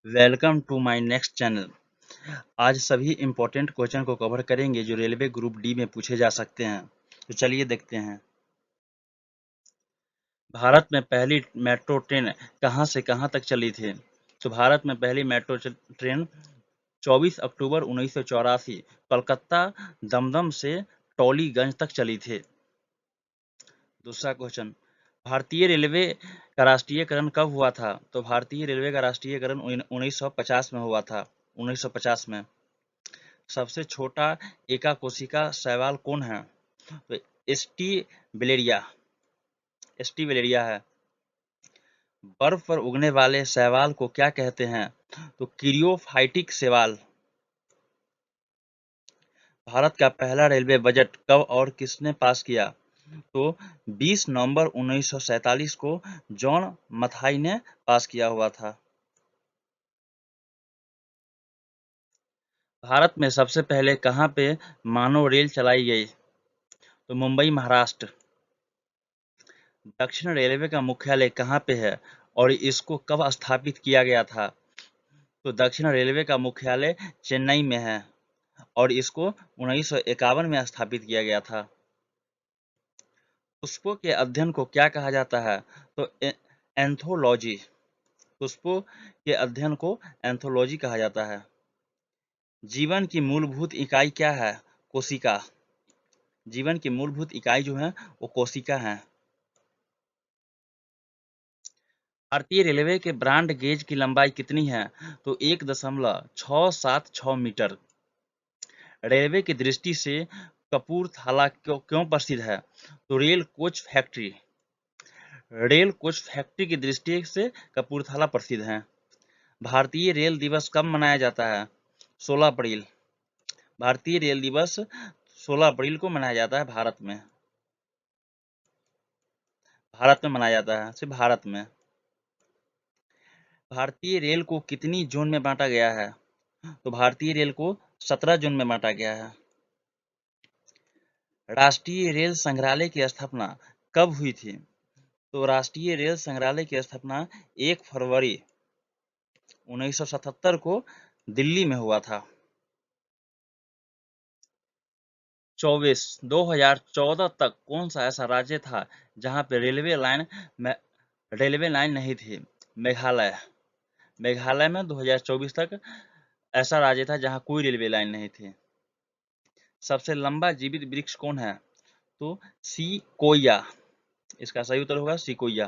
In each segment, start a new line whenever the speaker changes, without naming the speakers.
Welcome to my next channel. आज सभी important question को कवर करेंगे जो रेलवे ग्रुप डी में पूछे जा सकते हैं। तो चलिए देखते हैं। भारत में पहली मेट्रो ट्रेन कहां से कहां तक चली थी? तो भारत में पहली मेट्रो ट्रेन 24 अक्टूबर 1984 कोलकाता दमदम से टॉलीगंज तक चली थी। दूसरा क्वेश्चन, भारतीय रेलवे का राष्ट्रीयकरण कब हुआ था? तो भारतीय रेलवे का राष्ट्रीयकरण 1950 में हुआ था। 1950 में। सबसे छोटा एका कोशिका शैवाल कौन है? तो एस्टिवेलेरिया एस्टिवेलेरिया है। बर्फ पर उगने वाले शैवाल को क्या कहते हैं? तो क्रियोफाइटिक शैवाल। भारत का पहला रेलवे बजट कब और किसने पास किया? तो 20 नवंबर 1947 को जॉन मथाई ने पास किया हुआ था। भारत में सबसे पहले कहाँ पे मानव रेल चलाई गई? तो मुंबई, महाराष्ट्र। दक्षिण रेलवे का मुख्यालय कहाँ पे है और इसको कब स्थापित किया गया था? तो दक्षिण रेलवे का मुख्यालय चेन्नई में है और इसको 1951 में स्थापित किया गया था। पुष्पों के अध्ययन को क्या कहा जाता है? तो एंथोलॉजी। पुष्पों के अध्ययन को एंथोलॉजी कहा जाता है। जीवन की मूलभूत इकाई क्या है? कोशिका। जीवन की मूलभूत इकाई जो है वो कोशिका है। भारतीय रेलवे के ब्रॉड गेज की लंबाई कितनी है? तो 1.676 मीटर। रेलवे की दृष्टि से कपूरथला क्यों प्रसिद्ध है? तो रेल कोच फैक्ट्री की दृष्टि से कपूरथला प्रसिद्ध है। भारतीय रेल दिवस कब मनाया जाता है? 16 अप्रैल। भारतीय रेल दिवस 16 अप्रैल को मनाया जाता है भारत में। भारत में मनाया जाता है, सिर्फ भारत में। भारतीय रेल को कितनी जोन में बांटा गया है? तो भारतीय रेल को 17 जोन में बांटा गया है। राष्ट्रीय रेल संग्रहालय की स्थापना कब हुई थी? तो राष्ट्रीय रेल संग्रहालय की स्थापना 1 फरवरी 1977 को दिल्ली में हुआ था। 2014 तक कौन सा ऐसा राज्य था जहां पे रेलवे लाइन नहीं थी? मेघालय। मेघालय में 2024 तक ऐसा राज्य था जहां कोई रेलवे लाइन नहीं थी। सबसे लंबा जीवित वृक्ष कौन है? तो सिकोया। इसका सही उत्तर होगा सिकोया।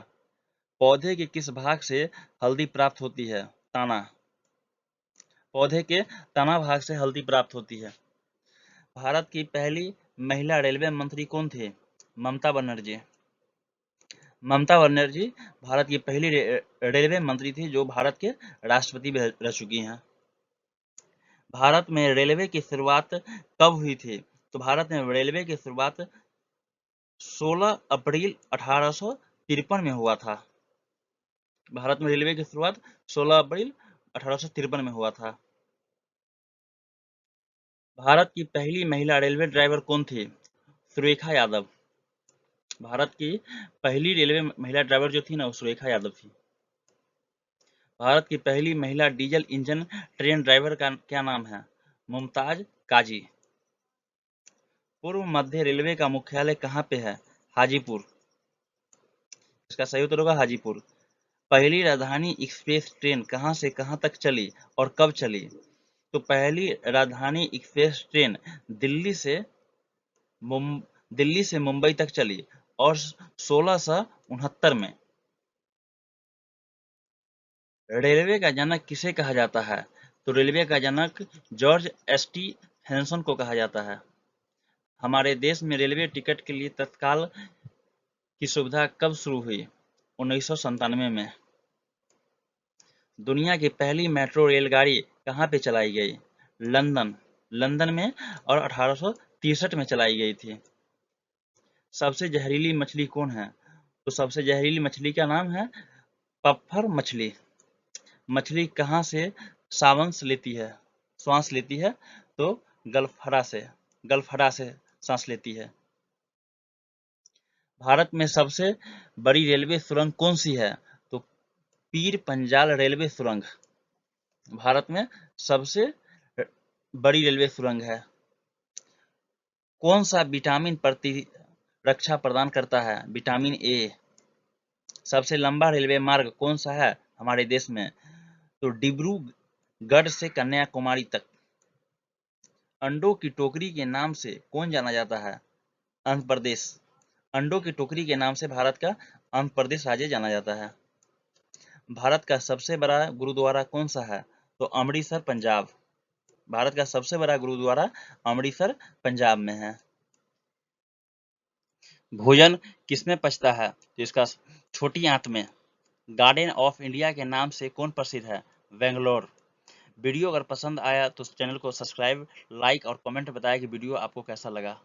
पौधे के किस भाग से हल्दी प्राप्त होती है? तना। पौधे के तना भाग से हल्दी प्राप्त होती है। भारत की पहली महिला रेलवे मंत्री कौन थी? ममता बनर्जी। ममता बनर्जी भारत की पहली रेलवे मंत्री थी जो भारत के राष्ट्रपति भी रह चुकी हैं। भारत में रेलवे की शुरुआत कब हुई थी? तो भारत में रेलवे की शुरुआत 16 अप्रैल 1853 में हुआ था। भारत में रेलवे की शुरुआत 16 अप्रैल 1853 में हुआ था। भारत की पहली महिला रेलवे ड्राइवर कौन थी? सुरेखा यादव। भारत की पहली रेलवे महिला ड्राइवर जो थी ना वो सुरेखा यादव थी। भारत की पहली महिला डीजल इंजन ट्रेन ड्राइवर का क्या नाम है? मुमताज काजी। पूर्व मध्य रेलवे का मुख्यालय कहाँ पे है? हाजीपुर। इसका सही उत्तर होगा हाजीपुर। पहली राजधानी एक्सप्रेस ट्रेन कहाँ से कहाँ तक चली और कब चली? तो पहली राजधानी एक्सप्रेस ट्रेन दिल्ली से मुंबई तक चली और 1669 में। रेलवे का जनक किसे कहा जाता है? तो रेलवे का जनक जॉर्ज एस.टी. हेनसन को कहा जाता है। हमारे देश में रेलवे टिकट के लिए तत्काल की सुविधा कब शुरू हुई? 1997 में। दुनिया की पहली मेट्रो रेलगाड़ी कहाँ पे चलाई गई? लंदन। लंदन में और 1863 में चलाई गई थी। सबसे जहरीली मछली कौन है? तो सबसे जहरीली मछली का नाम है पफ्फर मछली। मछली कहाँ से श्वास लेती है? तो गलफड़ा से सांस लेती है। भारत में सबसे बड़ी रेलवे सुरंग कौन सी है? तो पीर पंजाल रेलवे सुरंग। भारत में सबसे बड़ी रेलवे सुरंग है। कौन सा विटामिन प्रतिरक्षा प्रदान करता है? Vitamin A. सबसे लंबा रेलवे मार्ग कौन सा है हमारे देश में? तो डिब्रूगढ़ से कन्याकुमारी तक। अंडों की टोकरी के नाम से कौन जाना जाता है? आंध्र प्रदेश। अंडों की टोकरी के नाम से भारत का आंध्र प्रदेश राज्य जाना जाता है। भारत का सबसे बड़ा गुरुद्वारा कौन सा है? तो अमृतसर, पंजाब। भारत का सबसे बड़ा गुरुद्वारा अमृतसर, पंजाब में है। भोजन किसमें पचता है? तो इसका छोटी आंत में। गार्डन ऑफ इंडिया के नाम से कौन प्रसिद्ध है? बेंगलोर। वीडियो अगर पसंद आया तो चैनल को सब्सक्राइब, लाइक और कमेंट बताएं कि वीडियो आपको कैसा लगा।